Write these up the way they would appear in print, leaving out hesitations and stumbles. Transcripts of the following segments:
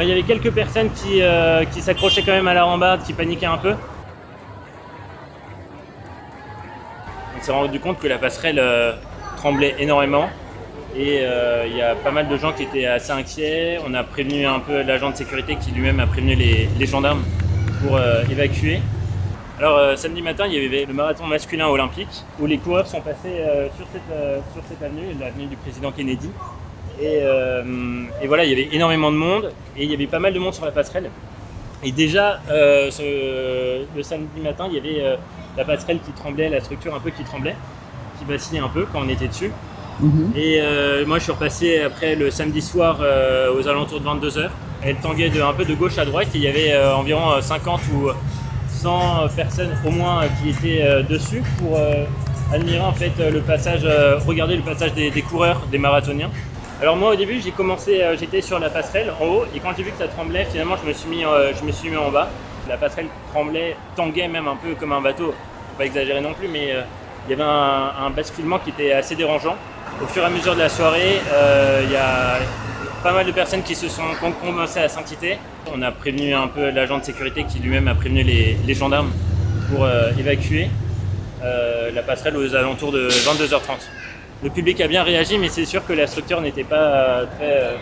Il y avait quelques personnes qui s'accrochaient quand même à la rambarde, qui paniquaient un peu. On s'est rendu compte que la passerelle tremblait énormément et il y a pas mal de gens qui étaient assez inquiets. On a prévenu un peu l'agent de sécurité qui lui-même a prévenu les gendarmes pour évacuer. Alors samedi matin, il y avait le marathon masculin olympique où les coureurs sont passés sur cette avenue, l'avenue du président Kennedy. Et voilà, il y avait énormément de monde et il y avait pas mal de monde sur la passerelle. Et déjà, le samedi matin, il y avait la passerelle qui tremblait, la structure un peu qui tremblait, qui vacillait un peu quand on était dessus. Et moi, je suis repassé après le samedi soir aux alentours de 22 h. Elle tanguait un peu de gauche à droite et il y avait environ 50 ou 100 personnes au moins qui étaient dessus pour admirer en fait le passage, regarder le passage des coureurs, des marathoniens. Alors moi au début j'ai commencé, j'étais sur la passerelle en haut et quand j'ai vu que ça tremblait, finalement je me suis mis en bas. La passerelle tremblait, tanguait même un peu comme un bateau, faut pas exagérer non plus, mais il y avait un basculement qui était assez dérangeant. Au fur et à mesure de la soirée, il y a pas mal de personnes qui se sont commencé à s'inquiéter. On a prévenu un peu l'agent de sécurité qui lui-même a prévenu les gendarmes pour évacuer la passerelle aux alentours de 22 h 30. Le public a bien réagi, mais c'est sûr que la structure n'était pas très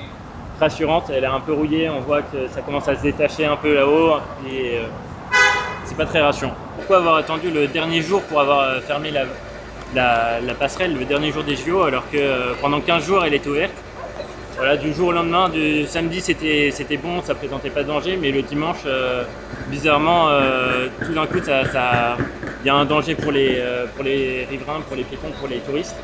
rassurante. Elle est un peu rouillée, on voit que ça commence à se détacher un peu là-haut et c'est pas très rassurant. Pourquoi avoir attendu le dernier jour pour avoir fermé la passerelle, le dernier jour des JO, alors que pendant 15 jours elle était ouverte? Voilà, du jour au lendemain, du samedi c'était bon, ça présentait pas de danger, mais le dimanche, bizarrement, tout d'un coup, il y a un danger pour les riverains, pour les piétons, pour les touristes.